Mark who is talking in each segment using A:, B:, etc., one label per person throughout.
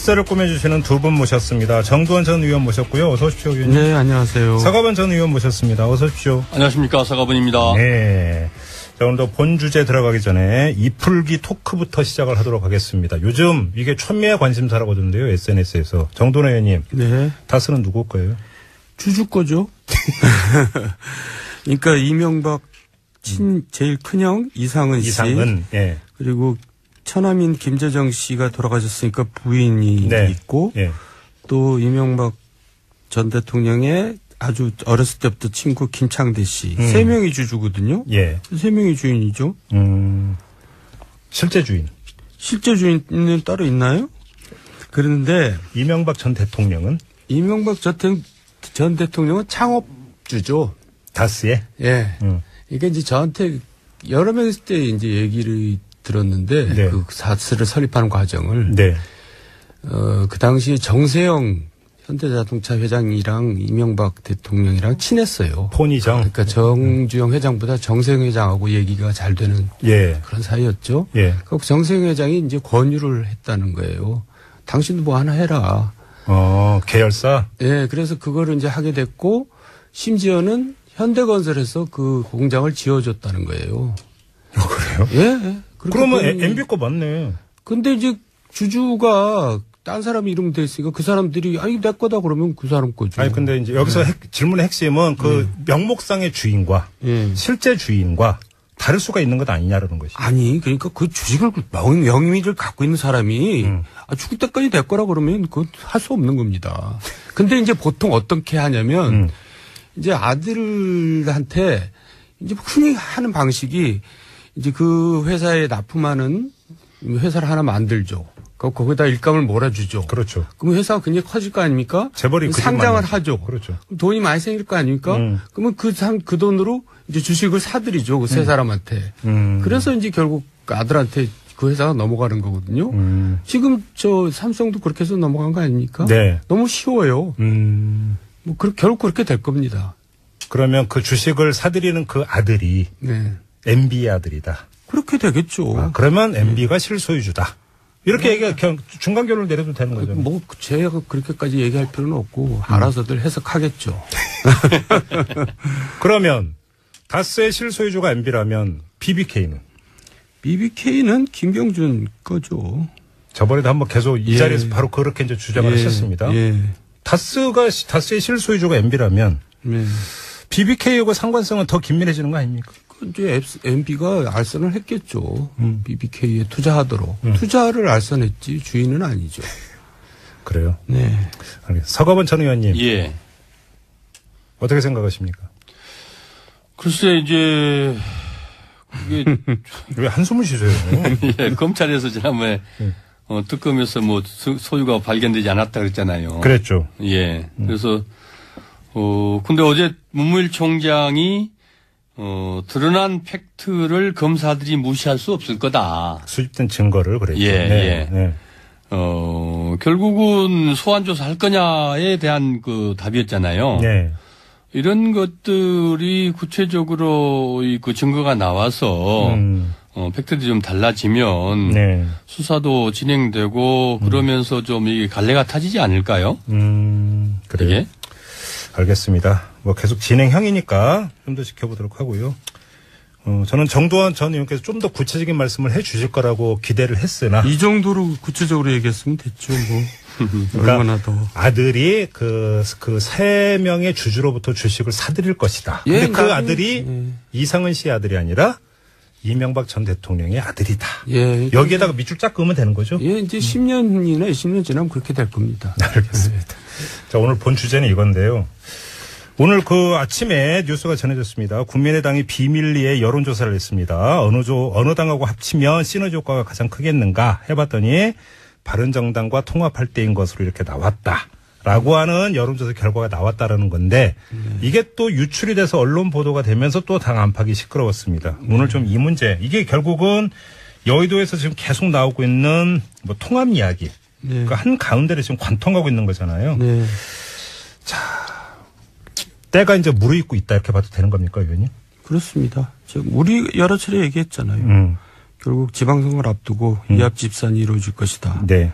A: 식사를 꾸며주시는 두 분 모셨습니다. 정두원 전 의원 모셨고요. 어서 오십시오, 의원님.
B: 네, 안녕하세요.
A: 서가번 전 의원 모셨습니다. 어서 오십시오.
C: 안녕하십니까, 서가번입니다.
A: 네. 자, 오늘도 본 주제 들어가기 전에 이풀기 토크부터 시작을 하도록 하겠습니다. 요즘 이게 촌미의 관심사라거든요, SNS에서. 정두원 의원님.
B: 네.
A: 다스는 누구 거예요?
B: 주주 거죠. 그러니까 이명박 제일 큰형 이상은 씨.
A: 이상은, 예.
B: 그리고 처남인 김재정 씨가 돌아가셨으니까 부인이
A: 네.
B: 있고
A: 예.
B: 또 이명박 전 대통령의 아주 어렸을 때부터 친구 김창대 씨. 세 명이 주주거든요.
A: 예.
B: 세 명이 주인이죠.
A: 실제 주인.
B: 실제 주인은 따로 있나요? 그런데
A: 이명박 전 대통령은?
B: 이명박 전 대통령은 창업주죠.
A: 다스에?
B: 예. 그러니까 이제 저한테 여러 명 있을 때 이제 얘기를 들었는데
A: 네.
B: 그 다스를 설립하는 과정을
A: 네.
B: 그 당시에 정세영 현대자동차 회장이랑 이명박 대통령이랑 친했어요.
A: 폰이정.
B: 그러니까 정주영 회장보다 정세영 회장하고 얘기가 잘 되는
A: 예.
B: 그런 사이였죠.
A: 예.
B: 그 정세영 회장이 이제 권유를 했다는 거예요. 당신도 뭐 하나 해라.
A: 계열사?
B: 예, 그래서 그거를 이제 하게 됐고 심지어는 현대건설에서 그 공장을 지어줬다는 거예요.
A: 그래요?
B: 예.
A: 그러면 MB 거 맞네.
B: 근데 이제 주주가 딴 사람 이름 돼 있으니까 그 사람들이 아니 내 거다 그러면 그 사람 거죠.
A: 아니 근데 이제 여기서 질문의 핵심은 그 명목상의 주인과 실제 주인과 다를 수가 있는 것 아니냐라는 것이.
B: 아니 그러니까 그 주식을 명의를 갖고 있는 사람이 죽을 때까지 내 거라 그러면 그건 할 수 없는 겁니다. 근데 이제 보통 어떻게 하냐면 이제 아들한테 이제 흔히 하는 방식이 이제 그 회사에 납품하는 회사를 하나 만들죠. 거기다 일감을 몰아주죠.
A: 그렇죠.
B: 그러면 회사가 굉장히 커질 거 아닙니까?
A: 재벌이
B: 상장을 하죠.
A: 그렇죠.
B: 그럼 돈이 많이 생길 거 아닙니까? 그러면 그 돈으로 이제 주식을 사들이죠. 그 세 사람한테. 그래서 이제 결국 아들한테 그 회사가 넘어가는 거거든요. 지금 저 삼성도 그렇게 해서 넘어간 거 아닙니까?
A: 네.
B: 너무 쉬워요. 뭐 결국 그렇게 될 겁니다.
A: 그러면 그 주식을 사들이는 그 아들이
B: 네.
A: MB의 아들이다.
B: 그렇게 되겠죠.
A: 그러면 MB가 실소유주다. 이렇게 얘기가 그냥 중간 결론을 내려도 되는 거죠.
B: 뭐 제가 그렇게까지 얘기할 필요는 없고 알아서들 해석하겠죠.
A: 그러면 다스의 실소유주가 MB라면 BBK는?
B: BBK는 김병준 거죠.
A: 저번에도 한번 계속 이 자리에서 바로 그렇게 이제 주장을 하셨습니다. 다스의 실소유주가 MB라면 BBK하고 상관성은 더 긴밀해지는 거 아닙니까?
B: 이제 MB가 알선을 했겠죠. BBK에 투자하도록. 투자를 알선했지 주인은 아니죠.
A: 그래요?
B: 네.
A: 서가번 전 의원님.
C: 예.
A: 어떻게 생각하십니까?
C: 글쎄, 이제, 그게.
A: 왜 한숨을 쉬세요?
C: 예, 검찰에서 지난번에 특검에서 뭐 소유가 발견되지 않았다 그랬잖아요.
A: 그랬죠.
C: 예. 그래서, 근데 어제 문무일 총장이 드러난 팩트를 검사들이 무시할 수 없을 거다.
A: 수집된 증거를 그랬죠.
C: 예,
A: 네.
C: 예.
A: 네.
C: 결국은 소환조사 할 거냐에 대한 그 답이었잖아요.
A: 네.
C: 이런 것들이 구체적으로 그 증거가 나와서 팩트들이 좀 달라지면
A: 네.
C: 수사도 진행되고 그러면서 좀 이게 갈래가 타지지 않을까요?
A: 그래요.
C: 이게?
A: 알겠습니다. 뭐 계속 진행형이니까 좀 더 지켜보도록 하고요. 저는 정두원 전 의원께서 좀 더 구체적인 말씀을 해 주실 거라고 기대를 했으나.
B: 이 정도로 구체적으로 얘기했으면 됐죠, 뭐.
A: 그러니까
B: 얼마나 더.
A: 아들이 그 세 명의 주주로부터 주식을 사들일 것이다. 근데 그 아들이 이상은 씨의 아들이 아니라 이명박 전 대통령의 아들이다.
B: 예.
A: 여기에다가 밑줄 쫙 그으면 되는 거죠?
B: 예, 이제 10년이나 20년 지나면 그렇게 될 겁니다.
A: 알겠습니다. 자, 오늘 본 주제는 이건데요. 오늘 그 아침에 뉴스가 전해졌습니다. 국민의당이 비밀리에 여론조사를 했습니다. 어느 당하고 합치면 시너지 효과가 가장 크겠는가 해봤더니 바른정당과 통합할 때인 것으로 이렇게 나왔다라고 하는 여론조사 결과가 나왔다라는 건데 이게 또 유출이 돼서 언론 보도가 되면서 또 당 안팎이 시끄러웠습니다. 오늘 좀 이 문제, 이게 결국은 여의도에서 지금 계속 나오고 있는 뭐 통합 이야기, 그 한 가운데를 지금 관통하고 있는 거잖아요.
B: 네.
A: 자, 때가 이제 무르익고 있다 이렇게 봐도 되는 겁니까, 의원님?
B: 그렇습니다. 지금 우리 여러 차례 얘기했잖아요. 결국 지방선거를 앞두고 이합집산이 이루어질 것이다.
A: 네.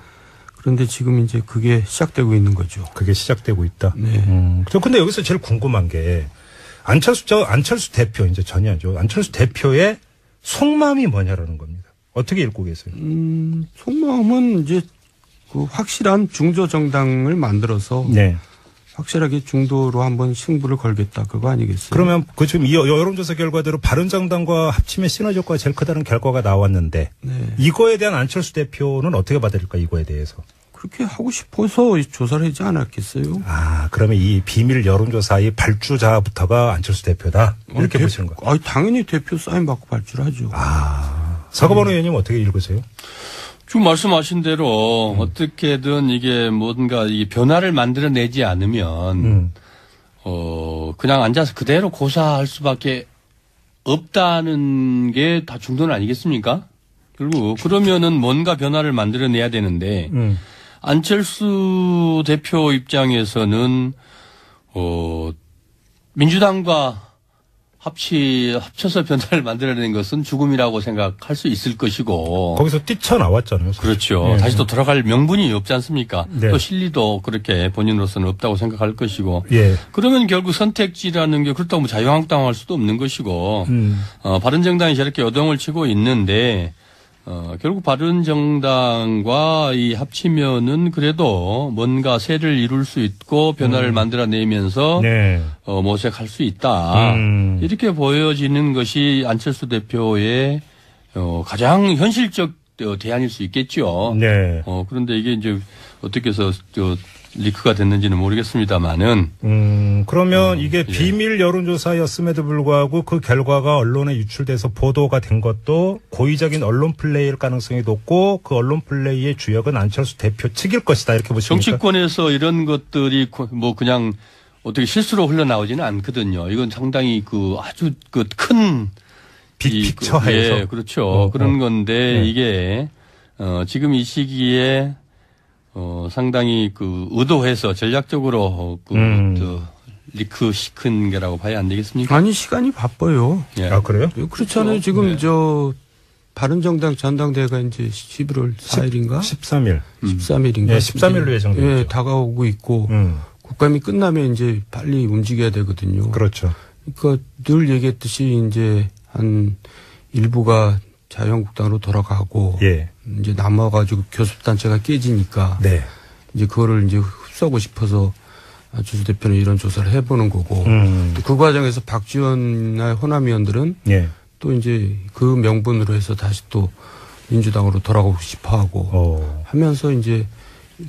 B: 그런데 지금 이제 그게 시작되고 있는 거죠.
A: 그게 시작되고 있다.
B: 네.
A: 근데 여기서 제일 궁금한 게 안철수 대표 이제 전이하죠. 안철수 대표의 속마음이 뭐냐라는 겁니다. 어떻게 읽고 계세요?
B: 속마음은 이제 그 확실한 중도 정당을 만들어서
A: 네.
B: 확실하게 중도로 한번 승부를 걸겠다 그거 아니겠어요?
A: 그러면 그 지금 이 여론조사 결과대로 바른정당과 합치면 시너지 효과가 제일 크다는 결과가 나왔는데
B: 네.
A: 이거에 대한 안철수 대표는 어떻게 받아들일까 이거에 대해서?
B: 그렇게 하고 싶어서 조사를 하지 않았겠어요?
A: 그러면 이 비밀 여론조사의 발주자부터가 안철수 대표다 이렇게 보시는 거예요?
B: 당연히 대표 사인 받고 발주를 하죠.
A: 서거번 의원님 어떻게 읽으세요?
C: 지금 말씀하신 대로 어떻게든 이게 뭔가 이 변화를 만들어내지 않으면 그냥 앉아서 그대로 고사할 수밖에 없다는 게 다 중도는 아니겠습니까? 결국 그러면은 뭔가 변화를 만들어내야 되는데 안철수 대표 입장에서는 민주당과 합쳐서 변화를 만들어내는 것은 죽음이라고 생각할 수 있을 것이고.
A: 거기서 뛰쳐나왔잖아요. 사실.
C: 그렇죠.
A: 네.
C: 다시 또 돌아갈 명분이 없지 않습니까?
A: 네.
C: 또 실리도 그렇게 본인으로서는 없다고 생각할 것이고.
A: 예.
C: 그러면 결국 선택지라는 게 그렇다고 뭐 자유한국당 할 수도 없는 것이고. 바른정당이 저렇게 여동을 치고 있는데 결국 바른정당과 이 합치면은 그래도 뭔가 세를 이룰 수 있고 변화를 만들어내면서
A: 네.
C: 모색할 수 있다. 이렇게 보여지는 것이 안철수 대표의 가장 현실적 대안일 수 있겠죠.
A: 네.
C: 그런데 이게 이제 어떻게 해서 리크가 됐는지는 모르겠습니다만은.
A: 그러면 이게 비밀 여론조사였음에도 불구하고 그 결과가 언론에 유출돼서 보도가 된 것도 고의적인 언론 플레이일 가능성이 높고 그 언론 플레이의 주역은 안철수 대표 측일 것이다. 이렇게 보십니까?
C: 정치권에서 이런 것들이 뭐 그냥 어떻게 실수로 흘러나오지는 않거든요. 이건 상당히 아주 큰
A: 빅픽처 하에서.
C: 예, 그렇죠. 그런 건데
A: 네.
C: 이게 지금 이 시기에 상당히 의도해서 전략적으로 리크 시킨 게라고 봐야 안 되겠습니까?
B: 아니 시간이 바빠요.
C: 예.
A: 그래요?
B: 그렇잖아요. 지금 바른정당 전당대회가 이제 11월 4일인가?
A: 13일.
B: 13일인가?
A: 예, 13일로 예정되죠.
B: 예, 다가오고 있고 국감이 끝나면 이제 빨리 움직여야 되거든요.
A: 그렇죠.
B: 그러니까 늘 얘기했듯이 이제 한 일부가 자유한국당으로 돌아가고
A: 예.
B: 이제 남아가지고 교섭단체가 깨지니까
A: 네.
B: 이제 그거를 이제 흡수하고 싶어서 안철수 대표는 이런 조사를 해보는 거고 그 과정에서 박지원이나 호남 의원들은
A: 예.
B: 또 이제 그 명분으로 해서 다시 또 민주당으로 돌아가고 싶어하고 하면서 이제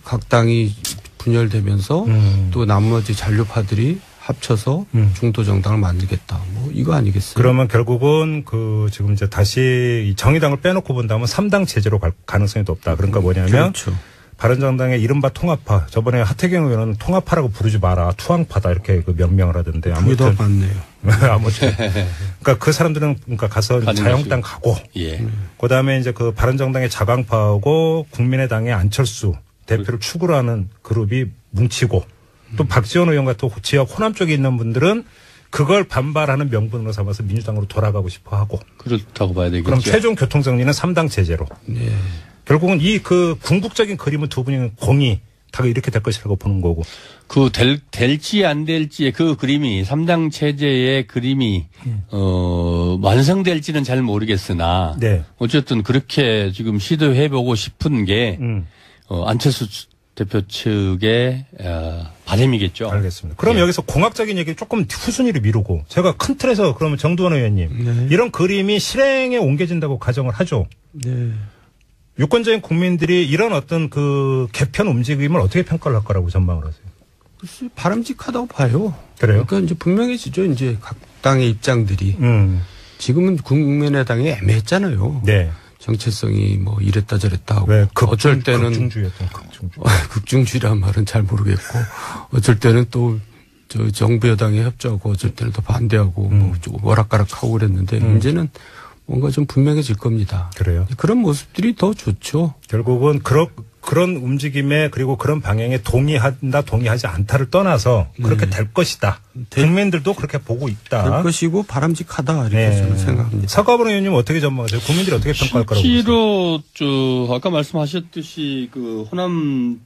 B: 각 당이 분열되면서 또 나머지 잔류파들이 합쳐서 중도 정당을 만들겠다. 뭐 이거 아니겠어요?
A: 그러면 결국은 지금 이제 다시 이 정의당을 빼놓고 본다면 3당 체제로 갈 가능성이 높다. 그러니까 뭐냐면
B: 그렇죠.
A: 바른정당의 이른바 통합파. 저번에 하태경 의원은 통합파라고 부르지 마라. 투항파다 이렇게 명명을 하던데.
B: 그게 더 맞네요.
A: 아무튼 그러니까 그 사람들은 가서 자유한국당 가고.
C: 예.
A: 그다음에 이제 바른정당의 자강파하고 국민의당의 안철수 대표를 축으로 하는 그룹이 뭉치고. 또 박지원 의원 같은 지역 호남 쪽에 있는 분들은 그걸 반발하는 명분으로 삼아서 민주당으로 돌아가고 싶어 하고.
C: 그렇다고 봐야 되겠죠.
A: 그럼 최종 교통정리는 3당 체제로.
B: 네.
A: 결국은 궁극적인 그림은 두 분이 공이 다 이렇게 될 것이라고 보는 거고.
C: 될지 안 될지의 그 그림이 3당 체제의 그림이 완성될지는 잘 모르겠으나
A: 네.
C: 어쨌든 그렇게 지금 시도해보고 싶은 게 안철수 대표 측의 바람이겠죠.
A: 알겠습니다. 그럼 여기서 공학적인 얘기 조금 후순위로 미루고 제가 큰 틀에서 그러면 정두원 의원님 이런 그림이 실행에 옮겨진다고 가정을 하죠.
B: 네.
A: 유권자인 국민들이 이런 어떤 개편 움직임을 어떻게 평가를 할 거라고 전망을 하세요?
B: 글쎄 바람직하다고 봐요.
A: 그래요?
B: 그러니까 이제 분명해지죠. 이제 각 당의 입장들이. 지금은 국민의당이 애매했잖아요.
A: 네.
B: 정체성이 뭐 이랬다 저랬다 하고. 어쩔 때는
A: 극중주의였던 극중주의.
B: 극중주의란 말은 잘 모르겠고 어쩔 때는 또 정부 여당에 협조하고 어쩔 때는 또 반대하고 뭐 오락가락하고 그랬는데 이제는 뭔가 좀 분명해질 겁니다.
A: 그래요.
B: 그런 모습들이 더 좋죠.
A: 결국은 그런 움직임에 그리고 그런 방향에 동의한다, 동의하지 않다를 떠나서 그렇게 될 것이다. 국민들도 그렇게 보고 있다.
B: 될 것이고 바람직하다 이렇게 저는 생각합니다.
A: 서가번 의원님 어떻게 전망하세요? 국민들이 어떻게 평가할 거라고 보세요?
C: 실제로 아까 말씀하셨듯이 그 호남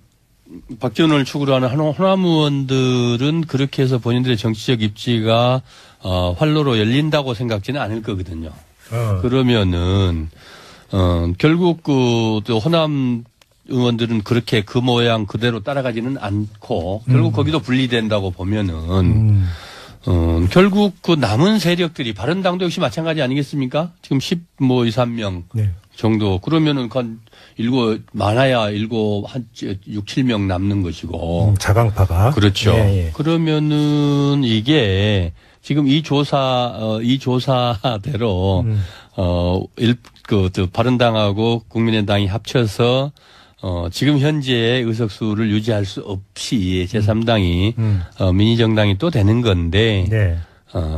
C: 박지원을 축으로 하는 호남 의원들은 그렇게 해서 본인들의 정치적 입지가 활로로 열린다고 생각지는 않을 거거든요. 그러면은 결국 또 호남 의원들은 그렇게 그 모양 그대로 따라가지는 않고 결국 거기도 분리된다고 보면은 결국 그 남은 세력들이 바른당도 역시 마찬가지 아니겠습니까? 지금 13명
A: 네.
C: 정도 그러면은 많아야 한 6, 7명 남는 것이고
A: 자강파가
C: 그렇죠.
A: 예.
C: 그러면은 이게 지금 이 조사대로 바른당하고 국민의당이 합쳐서 지금 현재의 의석수를 유지할 수 없이 제3당이 민의정당이 또 되는 건데
A: 네.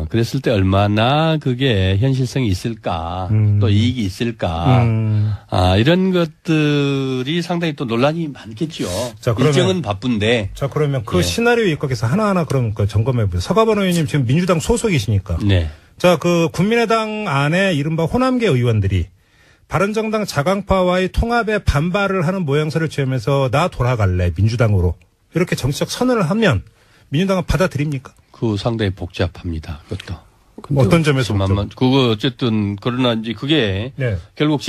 C: 그랬을 때 얼마나 그게 현실성이 있을까 또 이익이 있을까 이런 것들이 상당히 또 논란이 많겠죠.
A: 자, 그러면,
C: 일정은 바쁜데.
A: 자 그러면 그 시나리오 입각해서 하나하나 그럼 점검해 보세요. 서가번 의원님 지금 민주당 소속이시니까.
C: 네.
A: 자, 그 국민의당 안에 이른바 호남계 의원들이 바른정당 자강파와의 통합에 반발을 하는 모양새를 취하면서 나 돌아갈래 민주당으로 이렇게 정치적 선언을 하면 민주당은 받아들입니까?
C: 그 상당히 복잡합니다. 그것도.
A: 어떤 점에서
C: 그거 어쨌든 그러나 이제 그게
A: 네.
C: 결국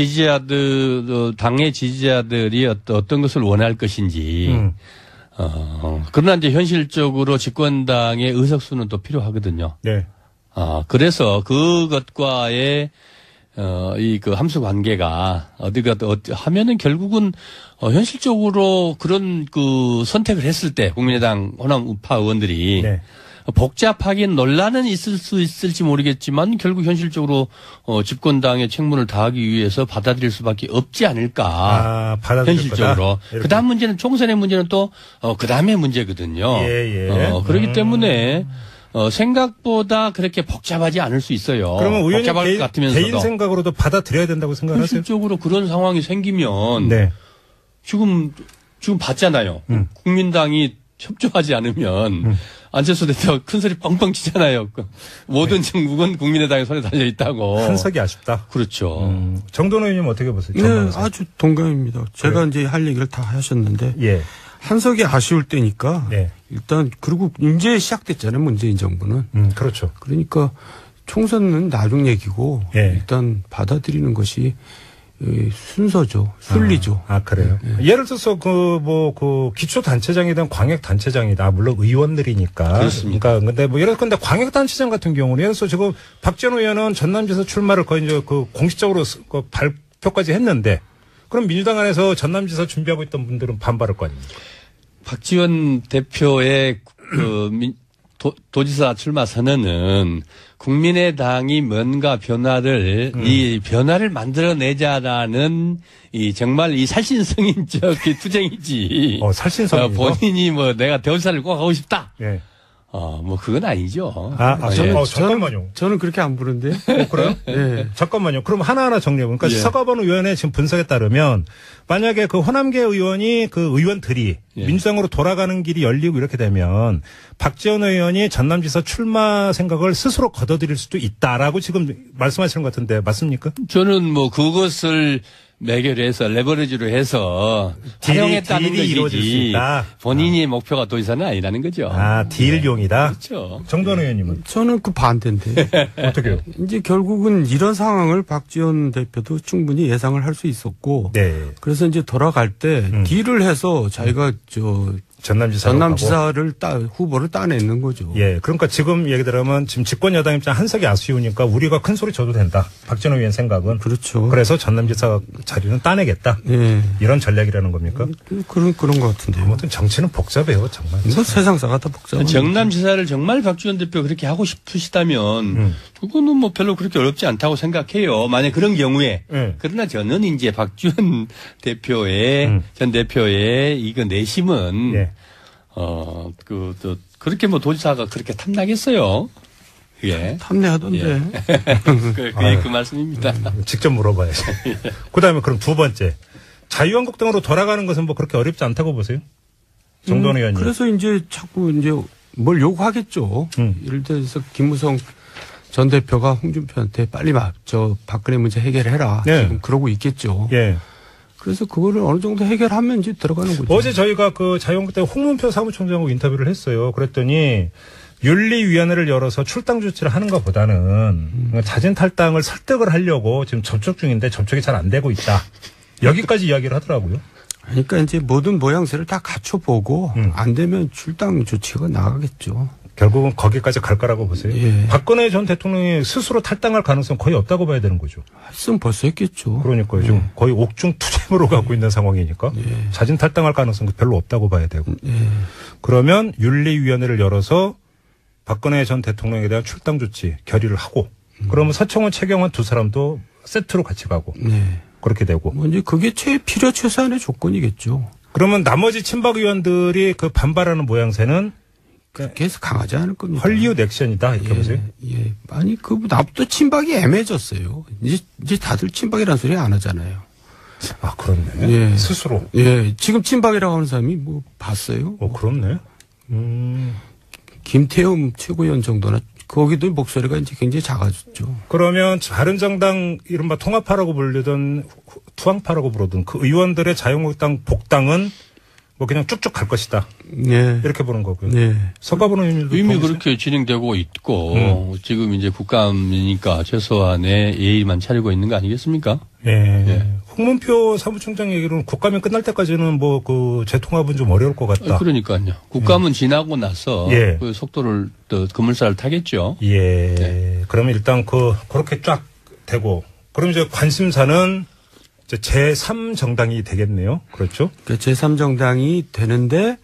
C: 당의 지지자들이 어떤 것을 원할 것인지 그러나 이제 현실적으로 집권당의 의석수는 또 필요하거든요.
A: 네.
C: 그래서 그것과의 그 함수 관계가 하면은 결국은 현실적으로 그런 그 선택을 했을 때 국민의당 호남 우파 의원들이
A: 네.
C: 복잡하긴 논란은 있을 수 있을지 모르겠지만 결국 현실적으로 집권당의 책무를 다하기 위해서 받아들일 수밖에 없지 않을까. 현실적으로. 그 다음 문제는 총선의 문제는 또 그 다음의 문제거든요. 그렇기 때문에 생각보다 그렇게 복잡하지 않을 수 있어요.
A: 그러면 의원님 개인 생각으로도 받아들여야 된다고 생각하세요?
C: 현실적으로 그런 상황이 생기면
A: 네.
C: 지금 봤잖아요. 국민당이 협조하지 않으면 안철수 대표 큰 소리 뻥뻥 치잖아요. 모든 정국은 국민의당의 손에 달려 있다고.
A: 한석이 아쉽다.
C: 그렇죠.
A: 정돈 의원님 어떻게 보세요?
B: 네, 아주 동감입니다. 제가 이제 할 얘기를 다 하셨는데
A: 예.
B: 한석이 아쉬울 때니까
A: 네.
B: 일단 그리고 이제 시작됐잖아요. 문재인 정부는.
A: 그렇죠.
B: 그러니까 총선은 나중 얘기고 일단 받아들이는 것이 순서죠. 순리죠.
A: 그래요? 예를 들어서 기초단체장이든 광역단체장이다. 물론 의원들이니까.
C: 그렇습니다.
A: 근데 근데 광역단체장 같은 경우는 예를 들어서 지금 박지원 의원은 전남지사 출마를 거의 이제 공식적으로 발표까지 했는데 그럼 민주당 안에서 전남지사 준비하고 있던 분들은 반발할 거 아닙니까?
C: 박지원 대표의 도지사 출마 선언은 국민의당이 뭔가 이 변화를 만들어내자라는 정말 이 살신성인적 투쟁이지.
A: 살신성이죠.
C: 본인이 내가 대우사를 꼭 하고 싶다.
A: 네.
C: 그건 아니죠.
A: 잠깐만요.
B: 저는 그렇게 안 부른데.
A: 그래요? 네. 잠깐만요. 그럼 하나하나 정리해보니까 서가번 의원의 지금 분석에 따르면 만약에 그 호남계 의원이 그 의원들이 민주당으로 돌아가는 길이 열리고 이렇게 되면 박지원 의원이 전남지사 출마 생각을 스스로 걷어들일 수도 있다라고 지금 말씀하시는 것 같은데 맞습니까?
C: 저는 그것을 매결해서 레버리지로 해서 활용했다는 것이지 본인의 목표가 도지사는 아니라는 거죠.
A: 딜용이다.
C: 그렇죠.
A: 정돈 의원님은?
B: 저는 그 반대인데.
A: 어떻게요?
B: 이제 결국은 이런 상황을 박지원 대표도 충분히 예상을 할 수 있었고 그래서 이제 돌아갈 때 딜을 해서 자기가 전남지사를 후보를 따내는 거죠.
A: 예. 그러니까 지금 얘기 들으면 지금 집권 여당 입장 한석이 아쉬우니까 우리가 큰 소리 쳐도 된다. 박지원 의원 생각은.
B: 그렇죠.
A: 그래서 전남지사 자리는 따내겠다. 이런 전략이라는 겁니까?
B: 그런 것 같은데요.
A: 아무튼 정치는 복잡해요, 정말.
B: 세상사가 다 복잡해요.
C: 정남지사를 정말 박지원 대표 그렇게 하고 싶으시다면 그거는 별로 그렇게 어렵지 않다고 생각해요. 만약 그런 경우에. 그러나 저는 이제 박지원 대표의 전 대표의 이거 내심은 그렇게 도지사가 그렇게 탐나겠어요. 예.
B: 탐내하던데.
C: 그 말씀입니다.
A: 직접 물어봐야지. 그다음에 그럼 두 번째. 자유한국당으로 돌아가는 것은 뭐 그렇게 어렵지 않다고 보세요? 정도원 의원님.
B: 그래서 이제 자꾸 이제 뭘 요구하겠죠. 예를 들어서 김무성 전 대표가 홍준표한테 빨리 박근혜 문제 해결해라.
A: 네.
B: 지금 그러고 있겠죠.
A: 예.
B: 그래서 그거를 어느 정도 해결하면 이제 들어가는 거죠.
A: 어제 저희가 그 자유한국당 홍문표 사무총장하고 인터뷰를 했어요. 그랬더니 윤리위원회를 열어서 출당 조치를 하는 것보다는 자진 탈당을 설득을 하려고 지금 접촉 중인데 접촉이 잘 안 되고 있다. 여기까지 이야기를 하더라고요.
B: 그러니까 이제 모든 모양새를 다 갖춰보고 안 되면 출당 조치가 나가겠죠.
A: 결국은 거기까지 갈 거라고 보세요.
B: 예.
A: 박근혜 전 대통령이 스스로 탈당할 가능성 거의 없다고 봐야 되는 거죠.
B: 했으면 벌써 했겠죠.
A: 그러니까요. 지금 거의 옥중투쟁으로 가고 있는 상황이니까 자진 탈당할 가능성도 별로 없다고 봐야 되고. 그러면 윤리위원회를 열어서 박근혜 전 대통령에 대한 출당 조치 결의를 하고 그러면 서청원, 최경환 두 사람도 세트로 같이 가고 그렇게 되고.
B: 뭐 이제 그게 필요 최소한의 조건이겠죠.
A: 그러면 나머지 친박 의원들이 그 반발하는 모양새는
B: 그렇게 해서 강하지 않을 겁니다.
A: 헐리우드 액션이다 이렇게 보세요.
B: 예. 아니 나부터 친박이 애매해졌어요. 이제 다들 친박이라는 소리 안 하잖아요.
A: 아 그렇네.
B: 예.
A: 스스로.
B: 예. 지금 친박이라고 하는 사람이 뭐 봤어요?
A: 그렇네.
B: 김태흠 최고위원 정도나 거기도 목소리가 이제 굉장히 작아졌죠.
A: 그러면 바른정당 이른바 통합파라고 불리던 투항파라고 부르던 그 의원들의 자유한국당 복당은 뭐 그냥 쭉쭉 갈 것이다.
B: 네.
A: 이렇게 보는 거고요.
B: 네.
A: 서가분 의원님도
C: 이미
A: 동의하세요?
C: 그렇게 진행되고 있고 지금 이제 국감이니까 최소한의 예의만 차리고 있는 거 아니겠습니까?
A: 예. 홍문표 사무총장 얘기로는 국감이 끝날 때까지는 뭐 그 재통합은 좀 어려울 것 같다.
C: 그러니까요. 국감은 지나고 나서
A: 예.
C: 그 속도를 또 급물살을 타겠죠.
A: 예. 네. 그러면 일단 그렇게 쫙 되고 그럼 이제 관심사는 이제 제3정당이 되겠네요. 그렇죠?
B: 그러니까 제3정당이 되는데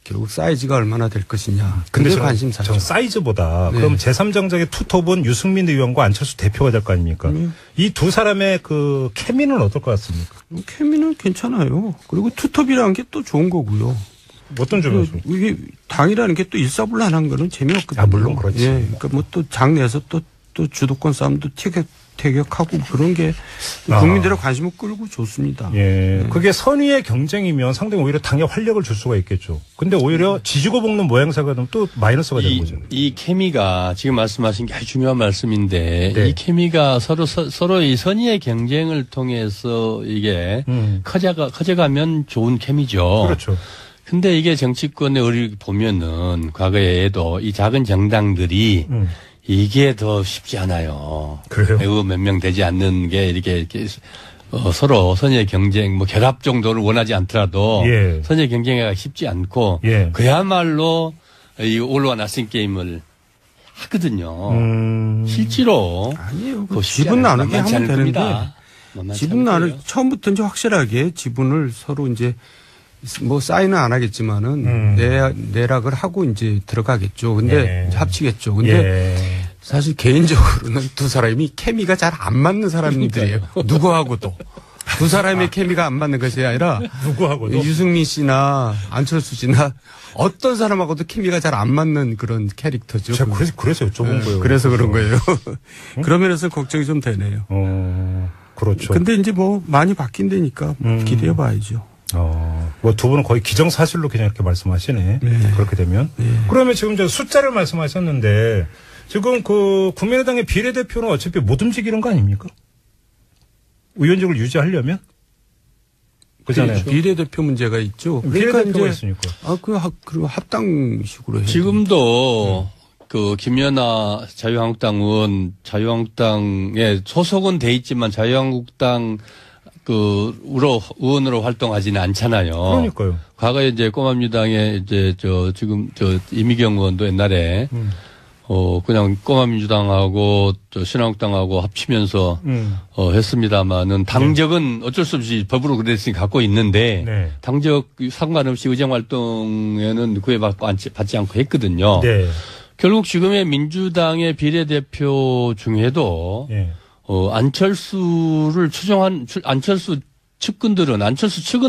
B: 결국 사이즈가 얼마나 될 것이냐. 근데 관심사죠.
A: 전 사이즈보다
B: 네.
A: 그럼 제3정당의 투톱은 유승민 의원과 안철수 대표가 될 거 아닙니까? 이 두 사람의 그 케미는 어떨 것 같습니까?
B: 케미는 괜찮아요. 그리고 투톱이라는 게 또 좋은 거고요.
A: 어떤 점에서?
B: 이게 당이라는 게 또 일사불란한 거는 재미없거든요.
A: 아, 물론 그렇지.
B: 예. 그러니까 뭐 또 당내에서 또 주도권 싸움도 태격하고 그런 게 국민들의 관심을 끌고 좋습니다.
A: 예. 그게 선의의 경쟁이면 상당히 오히려 당에 활력을 줄 수가 있겠죠. 근데 오히려 지지고 볶는 모양새가 되면 또 마이너스가 되는 거죠.
C: 이 케미가 지금 말씀하신 게 아주 중요한 말씀인데
A: 네.
C: 이 케미가 서로 이 선의의 경쟁을 통해서 이게 커져가면 좋은 케미죠.
A: 그렇죠.
C: 근데 이게 정치권의 의리를 보면은 과거에도 이 작은 정당들이 이게 더 쉽지 않아요.
A: 그래요?
C: 매우 몇 명 되지 않는 게 이렇게 서로 선의의 경쟁, 뭐 결합 정도를 원하지 않더라도
A: 예.
C: 선의의 경쟁이 쉽지 않고
A: 예.
C: 그야말로 이 올로와 나싱 게임을 하거든요. 실제로
B: 아니에요.
C: 그거 쉽지
B: 지분
C: 않아요.
B: 나누게
C: 만만치
B: 하면
C: 않을
B: 되는데
C: 겁니다. 만만치
B: 지분
C: 않을
B: 나누
C: 거예요.
B: 처음부터 이제 확실하게 지분을 서로 이제 뭐 사인은 안 하겠지만은 내락을 하고 이제 들어가겠죠. 근데
A: 예.
B: 합치겠죠. 근데
A: 예.
B: 사실 개인적으로는 두 사람이 케미가 잘 안 맞는 사람들이에요. 누구하고도. 두 사람의 케미가 안 맞는 것이 아니라
A: 누구하고도?
B: 유승민 씨나 안철수 씨나 어떤 사람하고도 케미가 잘 안 맞는 그런 캐릭터죠.
A: 제가 그래서 여쭤본 거예요.
B: 그래서 그런 거예요. 그런 면에서 걱정이 좀 되네요.
A: 그렇죠.
B: 근데 이제 뭐 많이 바뀐다니까 기대해 봐야죠.
A: 뭐 두 분은 거의 기정사실로 그냥 이렇게 말씀하시네.
B: 네.
A: 그렇게 되면. 그러면 지금 저 숫자를 말씀하셨는데 지금 그 국민의당의 비례대표는 어차피 못 움직이는 거 아닙니까? 의원직을 유지하려면? 그잖아요.
B: 비례대표 문제가 있죠.
A: 비례대표가 있으니까.
B: 그리고 합당식으로 해요.
C: 지금도 그 김연아 자유한국당은 자유한국당에 소속은 돼 있지만 자유한국당 의원으로 활동하지는 않잖아요.
A: 그러니까요.
C: 과거에 이제 꼬마민주당에 이제 지금 이미경 의원도 옛날에 그냥 꼬마민주당하고 신한국당하고 합치면서 했습니다마는 당적은 어쩔 수 없이 법으로 그랬으니 갖고 있는데
A: 네.
C: 당적 상관없이 의정 활동에는 구애받지 않고 했거든요.
A: 네.
C: 결국 지금의 민주당의 비례대표 중에도
A: 네.
C: 안철수를 추종한 안철수 측은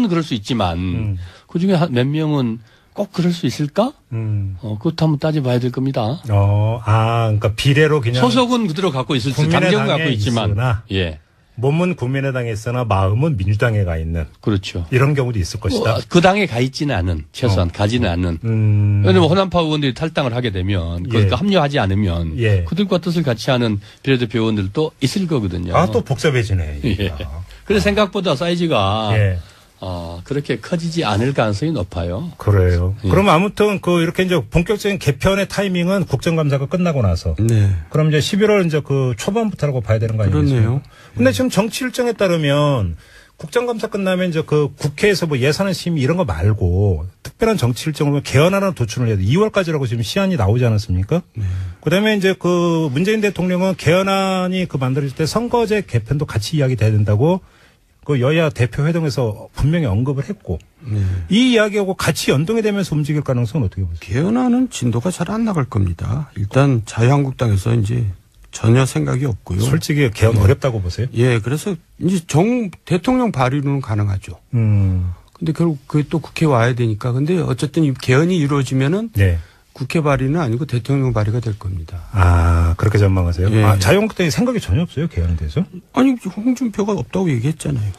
C: 그럴 수 있지만 그 중에 몇 명은 꼭 그럴 수 있을까? 그것도 한번 따져봐야 될 겁니다.
A: 그러니까 비례로 그냥
C: 소속은 그대로 갖고 있을 수, 당정은 갖고 있지만, 예.
A: 몸은 국민의당에 있으나 마음은 민주당에 가 있는.
C: 그렇죠.
A: 이런 경우도 있을 것이다.
C: 그 당에 가 있지는 않은, 최소한 가지는 않는. 왜냐면 호남파 의원들이 탈당을 하게 되면, 그러니까 합류하지 않으면, 그들과 뜻을 같이 하는 비례대표 의원들도 있을 거거든요.
A: 또 복잡해지네.
C: 예. 그래서 생각보다 사이즈가 그렇게 커지지 않을 가능성이 높아요.
A: 그래요. 그럼 아무튼 이렇게 이제 본격적인 개편의 타이밍은 국정감사가 끝나고 나서.
B: 네.
A: 그럼 이제 11월 이제 초반부터라고 봐야 되는 거 아니겠습니까?
B: 그렇네요.
A: 근데 지금 정치 일정에 따르면 국정감사 끝나면 이제 국회에서 예산안 심의 이런 거 말고 특별한 정치 일정으로 개헌안을 도출을 해야 돼. 2월까지라고 지금 시한이 나오지 않았습니까? 그다음에 이제 문재인 대통령은 개헌안이 만들어질 때 선거제 개편도 같이 이야기돼야 된다고 여야 대표 회동에서 분명히 언급을 했고 이 이야기하고 같이 연동이 되면서 움직일 가능성은 어떻게 보세요?
B: 개헌안은 진도가 잘 안 나갈 겁니다. 일단 자유한국당에서 이제 전혀 생각이 없고요.
A: 솔직히 개헌 어렵다고 보세요?
B: 예, 그래서 이제 대통령 발의로는 가능하죠. 근데 결국 그게 또 국회 와야 되니까. 근데 어쨌든 이 개헌이 이루어지면은 국회 발의는 아니고 대통령 발의가 될 겁니다.
A: 그렇게 전망하세요?
B: 예.
A: 자유한국당이 생각이 전혀 없어요, 개헌에 대해서?
B: 아니, 홍준표가 없다고 얘기했잖아요.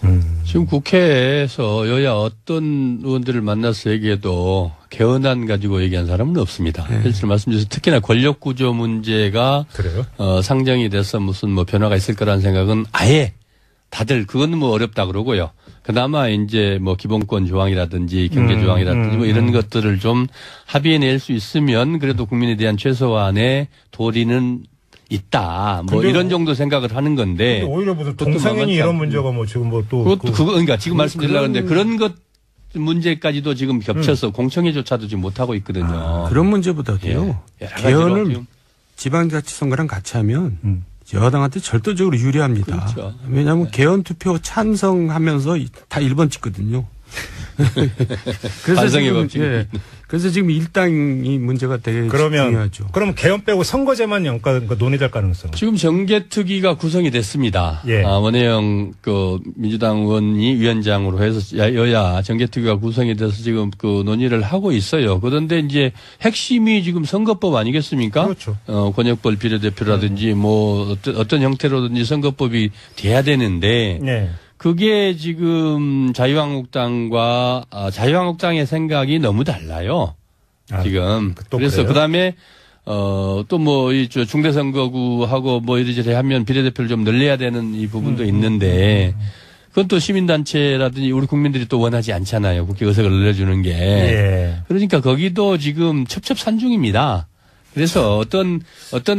C: 지금 국회에서 여야 어떤 의원들을 만나서 얘기해도 개헌안 가지고 얘기한 사람은 없습니다. 실제로 말씀드려서 특히나 권력구조 문제가
A: 그래요?
C: 상정이 돼서 무슨 변화가 있을 거라는 생각은 아예 다들 그건 어렵다 그러고요. 그나마 이제 기본권 조항이라든지 경제 조항이라든지 이런 것들을 좀 합의해낼 수 있으면 그래도 국민에 대한 최소한의 도리는 있다. 이런 정도 생각을 하는 건데.
A: 오히려 무슨 동상인이 이런 문제가 지금
C: 그러니까 지금 말씀드리려고 하는데 그런 것 문제까지도 지금 겹쳐서 공청회조차도 지금 못하고 있거든요.
B: 그런 문제보다도요. 개헌을 지방자치선거랑 같이 하면 여당한테 절대적으로 유리합니다.
C: 그렇죠.
B: 왜냐하면 개헌 투표 찬성하면서 다 1번 찍거든요. 그래서 지금 일당이 문제가 되게 중요하죠.
A: 그러면 개헌 빼고 선거제만 논의될 가능성?
C: 지금 정개특위가 구성이 됐습니다. 원혜영 민주당 의원이 위원장으로 해서 여야 정개특위가 구성이 돼서 지금 논의를 하고 있어요. 그런데 이제 핵심이 지금 선거법 아니겠습니까?
A: 그렇죠.
C: 권역별 비례대표라든지 어떤 형태로든지 선거법이 돼야 되는데. 그게 지금 자유한국당의 생각이 너무 달라요. 지금. 그래서 그다음에 중대선거구하고 이리저리 하면 비례대표를 좀 늘려야 되는 이 부분도 있는데 그건 또 시민단체라든지 우리 국민들이 또 원하지 않잖아요. 국회 의석을 늘려주는 게. 그러니까 거기도 지금 첩첩산중입니다. 그래서 어떤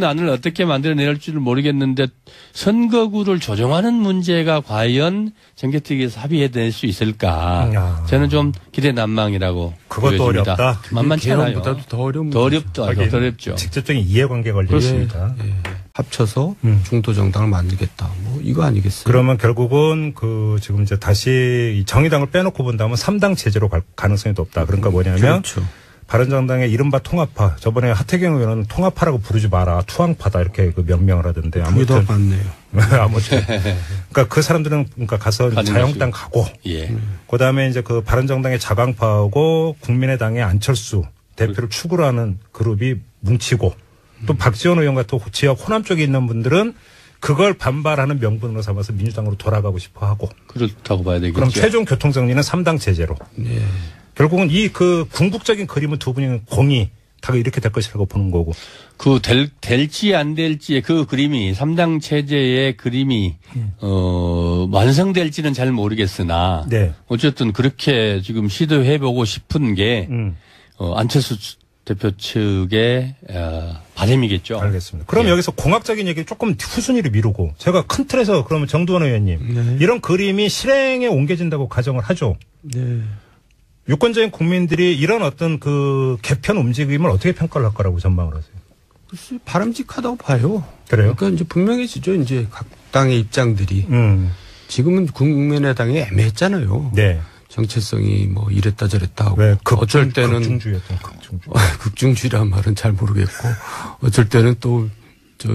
C: 안을 어떻게 만들어낼지를 모르겠는데 선거구를 조정하는 문제가 과연 정개특위에서 합의해낼 수 있을까? 저는 좀 기대난망이라고
A: 그것도
C: 보여집니다.
A: 어렵다.
C: 만만치 않아요.
B: 개헌보다도 더 어려운
C: 더 어렵죠.
A: 직접적인 이해관계 걸려 있습니다.
B: 합쳐서 중도정당을 만들겠다. 이거 아니겠어요?
A: 그러면 결국은 지금 이제 다시 정의당을 빼놓고 본다면 3당 체제로 갈 가능성이 높다. 그러니까 뭐냐면
B: 그렇죠.
A: 바른정당의 이른바 통합파. 저번에 하태경 의원은 통합파라고 부르지 마라. 투항파다. 이렇게 명명을 하던데.
B: 그게 더 맞네요.
A: 아무튼. 그러니까 그 사람들은 가서 자유한국당 가고. 그 다음에 이제 바른정당의 자강파하고 국민의당의 안철수 대표를 축으로 하는 그룹이 뭉치고 또 박지원 의원 같은 지역 호남 쪽에 있는 분들은 그걸 반발하는 명분으로 삼아서 민주당으로 돌아가고 싶어 하고.
C: 그렇다고 봐야 되겠죠.
A: 그럼 최종 교통정리는 3당 체제로. 결국은 궁극적인 그림은 두 분이 공이 다 이렇게 될 것이라고 보는 거고.
C: 될지 안 될지의 그 그림이 3당 체제의 그림이 완성될지는 잘 모르겠으나 어쨌든 그렇게 지금 시도해보고 싶은 게 안철수 대표 측의 바람이겠죠.
A: 알겠습니다. 그럼 여기서 공학적인 얘기 조금 후순위로 미루고 제가 큰 틀에서 그러면 정두원 의원님 이런 그림이 실행에 옮겨진다고 가정을 하죠. 유권자인 국민들이 이런 어떤 개편 움직임을 어떻게 평가를 할 거라고 전망을 하세요?
B: 글쎄, 바람직하다고 봐요.
A: 그래요?
B: 그러니까 이제 분명해지죠. 이제 각 당의 입장들이. 지금은 국민의당이 애매했잖아요. 정체성이 이랬다 저랬다 하고. 어쩔 때는.
A: 극중주의였던
B: 극중주의란 말은 잘 모르겠고. 어쩔 때는 또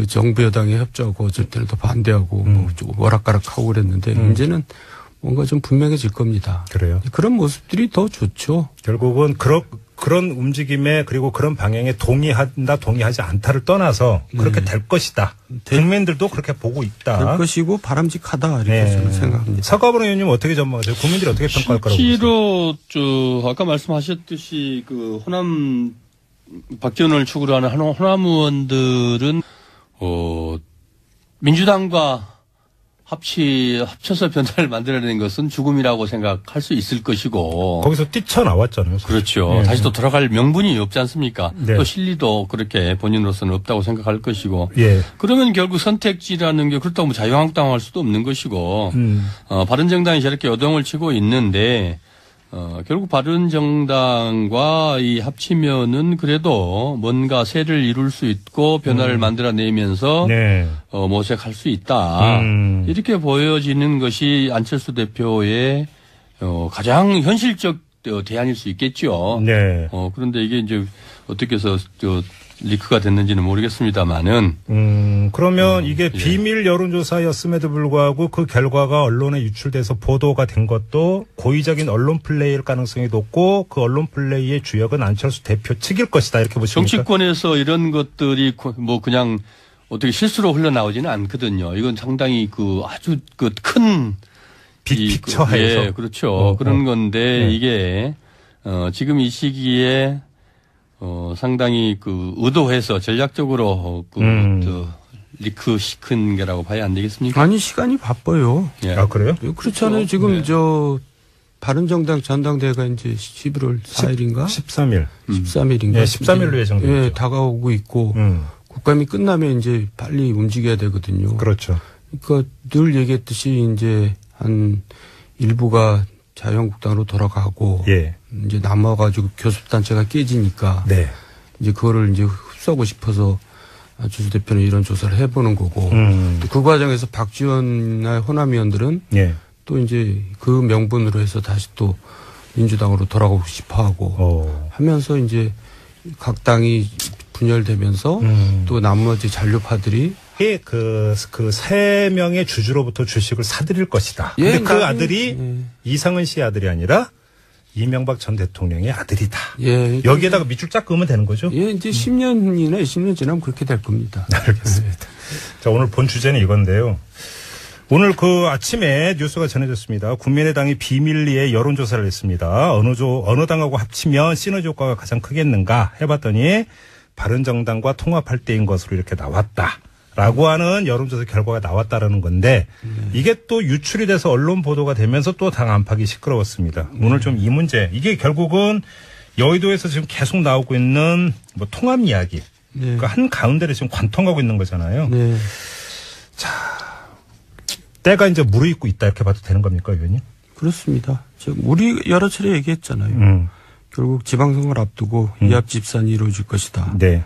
B: 정부 여당에 협조하고 어쩔 때는 또 반대하고 조금 오락가락하고 그랬는데 이제는 뭔가 좀 분명해질 겁니다.
A: 그래요?
B: 그런 모습들이 더 좋죠.
A: 결국은 그런 움직임에 그리고 그런 방향에 동의한다 동의하지 않다를 떠나서 그렇게 될 것이다. 국민들도 그렇게 보고 있다.
B: 될 것이고 바람직하다 이렇게 저는 생각합니다.
A: 서가번 의원님 어떻게 전망하세요? 국민들이 어떻게 평가할 거라고 보세요?
C: 실제로 아까 말씀하셨듯이 그 호남 박지원을 축으로 하는 호남 의원들은 민주당과 합쳐서 변화를 만들어내는 것은 죽음이라고 생각할 수 있을 것이고.
A: 거기서 뛰쳐나왔잖아요. 사실.
C: 그렇죠.
A: 네.
C: 다시 또 돌아갈 명분이 없지 않습니까?
A: 네.
C: 또 실리도 그렇게 본인으로서는 없다고 생각할 것이고.
A: 예.
C: 그러면 결국 선택지라는 게 그렇다고 뭐 자유한국당 할 수도 없는 것이고. 바른정당이 저렇게 여동을 치고 있는데 결국 바른정당과 이 합치면은 그래도 뭔가 세를 이룰 수 있고 변화를 만들어내면서
A: 네.
C: 모색할 수 있다. 이렇게 보여지는 것이 안철수 대표의 가장 현실적 대안일 수 있겠죠.
A: 네.
C: 그런데 이게 이제 어떻게 해서 리크가 됐는지는 모르겠습니다만은.
A: 그러면 이게 비밀 여론조사였음에도 불구하고 그 결과가 언론에 유출돼서 보도가 된 것도 고의적인 언론 플레이일 가능성이 높고 그 언론 플레이의 주역은 안철수 대표 측일 것이다. 이렇게 보십니까?
C: 정치권에서 이런 것들이 뭐 그냥 어떻게 실수로 흘러나오지는 않거든요. 이건 상당히 아주 큰
A: 빅픽처 하에서.
C: 예, 그렇죠. 그런 건데
A: 네.
C: 이게 지금 이 시기에 상당히 의도해서 전략적으로 리크 시킨 게라고 봐야 안 되겠습니까?
B: 아니 시간이 바빠요.
C: 예.
A: 아, 그래요?
B: 그렇잖아요. 지금
C: 네.
B: 바른정당 전당대회가 이제 11월 4일인가?
A: 13일.
B: 13일인가?
A: 예, 13일로 예정되어
B: 예,
A: 있죠.
B: 다가오고 있고 국감이 끝나면 이제 빨리 움직여야 되거든요.
A: 그렇죠.
B: 그러니까 늘 얘기했듯이 이제 한 일부가 자유한국당으로 돌아가고
A: 예.
B: 이제 남아가지고 교섭단체가 깨지니까
A: 네.
B: 이제 그거를 이제 흡수하고 싶어서 안철수 대표는 이런 조사를 해보는 거고 또 그 과정에서 박지원이나 호남 의원들은
A: 예.
B: 또 이제 그 명분으로 해서 다시 또 민주당으로 돌아가고 싶어 하고 하면서 이제 각 당이 분열되면서 또 나머지 잔류파들이
A: 그 세 명의 주주로부터 주식을 사들일 것이다.
B: 예,
A: 근데 그
B: 나중에,
A: 아들이 이상은 씨의 아들이 아니라 이명박 전 대통령의 아들이다.
B: 예.
A: 여기에다가 밑줄 쫙 그으면 되는 거죠?
B: 예, 이제 10년이나 20년 지나면 그렇게 될 겁니다.
A: 알겠습니다. 자, 오늘 본 주제는 이건데요. 오늘 아침에 뉴스가 전해졌습니다. 국민의당이 비밀리에 여론조사를 했습니다. 어느 당하고 합치면 시너지 효과가 가장 크겠는가 해봤더니 바른정당과 통합할 때인 것으로 이렇게 나왔다. 라고 하는 여론조사 결과가 나왔다라는 건데 이게 또 유출이 돼서 언론 보도가 되면서 또 당 안팎이 시끄러웠습니다. 오늘 좀 이 문제 이게 결국은 여의도에서 지금 계속 나오고 있는 뭐 통합 이야기 그 한 가운데를 지금 관통하고 있는 거잖아요.
B: 네.
A: 자, 때가 이제 무르익고 있다 이렇게 봐도 되는 겁니까, 의원님?
B: 그렇습니다. 우리 여러 차례 얘기했잖아요. 결국 지방선거를 앞두고 이합 집산이 이루어질 것이다.
A: 네.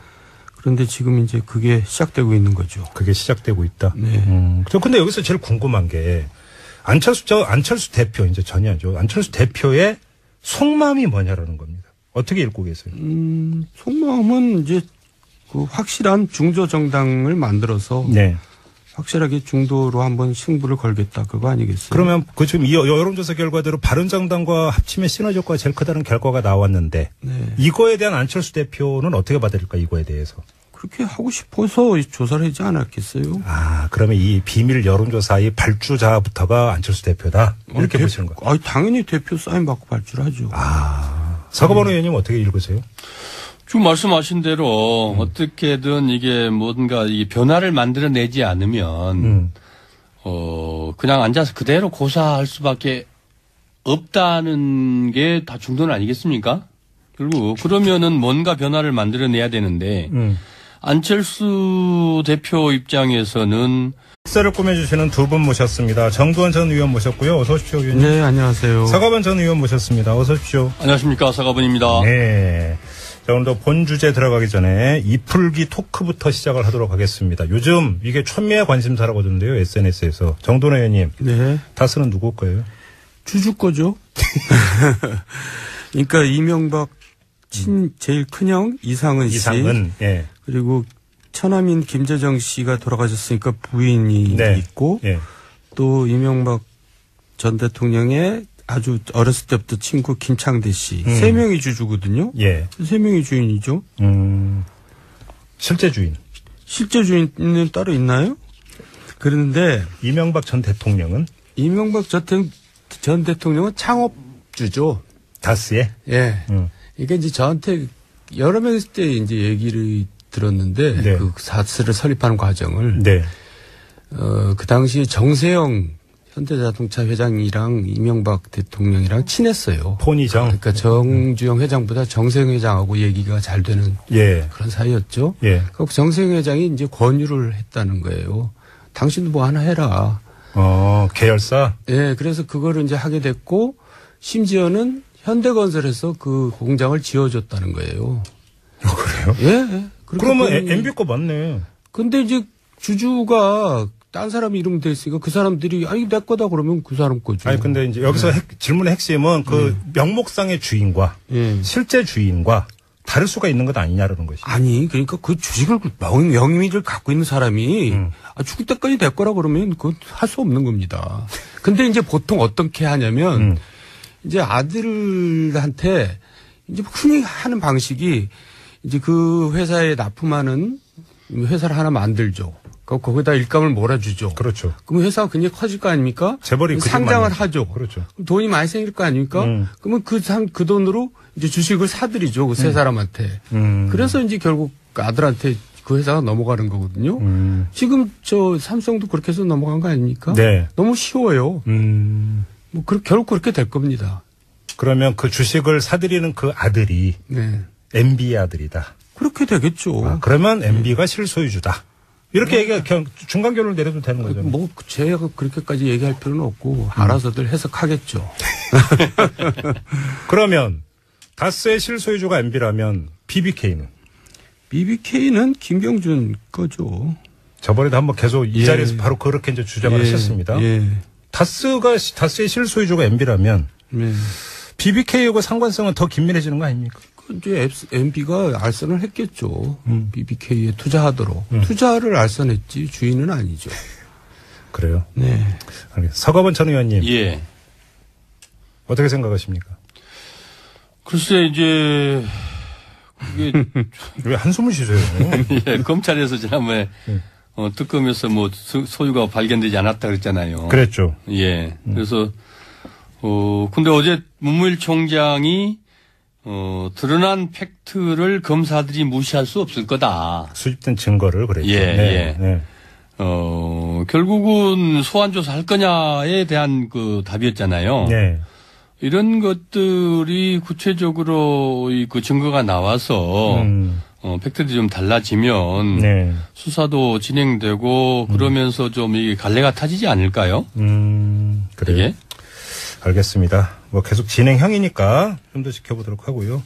B: 그런데 지금 이제 그게 시작되고 있는 거죠.
A: 그게 시작되고 있다.
B: 네.
A: 저 근데 여기서 제일 궁금한 게 안철수 대표 이제 전이하죠. 안철수 대표의 속마음이 뭐냐라는 겁니다. 어떻게 읽고 계세요?
B: 속마음은 이제 확실한 중도 정당을 만들어서
A: 네.
B: 확실하게 중도로 한번 승부를 걸겠다 그거 아니겠어요?
A: 그러면 지금 이 여론조사 결과대로 바른정당과 합치면 시너지 효과가 제일 크다는 결과가 나왔는데
B: 네.
A: 이거에 대한 안철수 대표는 어떻게 받아들일까 이거에 대해서?
B: 그렇게 하고 싶어서 조사를 하지 않았겠어요?
A: 아, 그러면 이 비밀 여론조사의 발주자부터가 안철수 대표다 이렇게 보시는 거예요?
B: 당연히 대표 사인 받고 발주를 하죠.
A: 서가번 의원님 어떻게 읽으세요?
C: 지금 말씀하신 대로 어떻게든 이게 뭔가 이 변화를 만들어내지 않으면 그냥 앉아서 그대로 고사할 수밖에 없다는 게 다 중도는 아니겠습니까? 결국 그러면은 뭔가 변화를 만들어내야 되는데 안철수 대표 입장에서는
A: 식사를 꾸며주시는 두 분 모셨습니다. 정두원 전 의원 모셨고요. 어서 오십시오, 의원님.
B: 네, 안녕하세요.
A: 서가번 전 의원 모셨습니다. 어서 오십시오.
C: 안녕하십니까, 서가번입니다.
A: 네. 자, 오늘도 본 주제 들어가기 전에 이풀기 토크부터 시작을 하도록 하겠습니다. 요즘 이게 촌미의 관심사라고 하던데요, SNS에서. 정두원 의원님.
B: 네.
A: 다스는 누구 거예요?
B: 주주 거죠. 그러니까 이명박 제일 큰형 이상은 씨.
A: 이상은, 예.
B: 그리고 처남인 김재정 씨가 돌아가셨으니까 부인이
A: 네.
B: 있고
A: 예.
B: 또 이명박 전 대통령의 아주 어렸을 때부터 친구 김창대 씨. 세 명이 주주거든요.
A: 예.
B: 세 명이 주인이죠.
A: 실제 주인.
B: 실제 주인은 따로 있나요? 그런데
A: 이명박 전 대통령은?
B: 이명박 전 대통령은 창업주죠.
A: 다스에?
B: 예. 이게 이제 저한테 여러 명 있을 때 이제 얘기를 들었는데
A: 네.
B: 그 다스를 설립하는 과정을.
A: 네.
B: 그 당시에 정세영 현대자동차 회장이랑 이명박 대통령이랑 친했어요.
A: 폰이정.
B: 그러니까 정주영 회장보다 정세영 회장하고 얘기가 잘 되는
A: 예.
B: 그런 사이였죠.
A: 예.
B: 그 정세영 회장이 이제 권유를 했다는 거예요. 당신도 뭐 하나 해라.
A: 계열사?
B: 예, 그래서 그거를 이제 하게 됐고 심지어는 현대건설에서 그 공장을 지어줬다는 거예요.
A: 그래요?
B: 예.
A: 그러면 MB 거 맞네.
B: 근데 이제 주주가 딴 사람 이름 돼 있으니까 그 사람들이 아니 내 거다 그러면 그 사람 거죠.
A: 아니 근데 이제 여기서 질문의 핵심은 그 명목상의 주인과 실제 주인과 다를 수가 있는 것 아니냐라는 것이.
B: 아니 그러니까 그 주식을 명의를 갖고 있는 사람이 죽을 때까지 내 거라 그러면 그건 할 수 없는 겁니다. 근데 이제 보통 어떻게 하냐면 이제 아들한테 이제 흔히 하는 방식이 이제 그 회사에 납품하는 회사를 하나 만들죠. 거기다 일감을 몰아주죠.
A: 그렇죠.
B: 그럼 회사가 굉장히 커질 거 아닙니까?
A: 재벌이
B: 상장을 하죠.
A: 그렇죠.
B: 그럼 돈이 많이 생길 거 아닙니까? 그러면 그 돈으로 이제 주식을 사들이죠. 그 세 사람한테. 그래서 이제 결국 아들한테 그 회사가 넘어가는 거거든요. 지금 저 삼성도 그렇게 해서 넘어간 거 아닙니까?
A: 네.
B: 너무 쉬워요. 뭐 결국 그렇게 될 겁니다.
A: 그러면 그 주식을 사들이는 그 아들이
B: 네.
A: MB의 아들이다.
B: 그렇게 되겠죠.
A: 그러면 MB가 실소유주다. 이렇게 얘기가 그냥 중간 결론을 내려도 되는 거죠.
B: 뭐 제가 그렇게까지 얘기할 필요는 없고 알아서들 해석하겠죠.
A: 그러면 다스의 실소유주가 MB라면 BBK는?
B: BBK는 김경준 거죠.
A: 저번에도 한번 계속 이 자리에서 바로 그렇게 이제 주장을 하셨습니다. 다스의 실소유주가 MB라면 BBK하고 상관성은 더 긴밀해지는 거 아닙니까?
B: 이제 MB가 알선을 했겠죠. BBK에 투자하도록. 투자를 알선했지 주인은 아니죠.
A: 그래요?
B: 네.
A: 알겠습니다. 서가번 전 의원님.
C: 예.
A: 어떻게 생각하십니까?
C: 글쎄, 이제, 그게.
A: 왜 한숨을 쉬세요?
C: 예, 검찰에서 지난번에, 특검에서 뭐, 소유가 발견되지 않았다 그랬잖아요.
A: 그랬죠.
C: 예. 그래서, 근데 어제 문무일 총장이, 드러난 팩트를 검사들이 무시할 수 없을 거다.
A: 수집된 증거를 그랬죠.
C: 예,
A: 네.
C: 예.
A: 네.
C: 결국은 소환조사 할 거냐에 대한 그 답이었잖아요.
A: 네.
C: 이런 것들이 구체적으로 그 증거가 나와서 팩트들이 좀 달라지면
A: 네.
C: 수사도 진행되고 그러면서 좀 이게 갈래가 타지지 않을까요?
A: 그래요.
C: 예?
A: 알겠습니다. 뭐 계속 진행형이니까 좀 더 지켜보도록 하고요.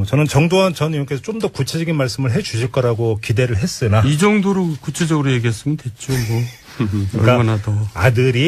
A: 저는 정두환 전 의원께서 좀 더 구체적인 말씀을 해 주실 거라고 기대를 했으나
B: 이 정도로 구체적으로 얘기했으면 됐죠, 뭐.
A: 그러니까
B: 얼마나 더.
A: 아들이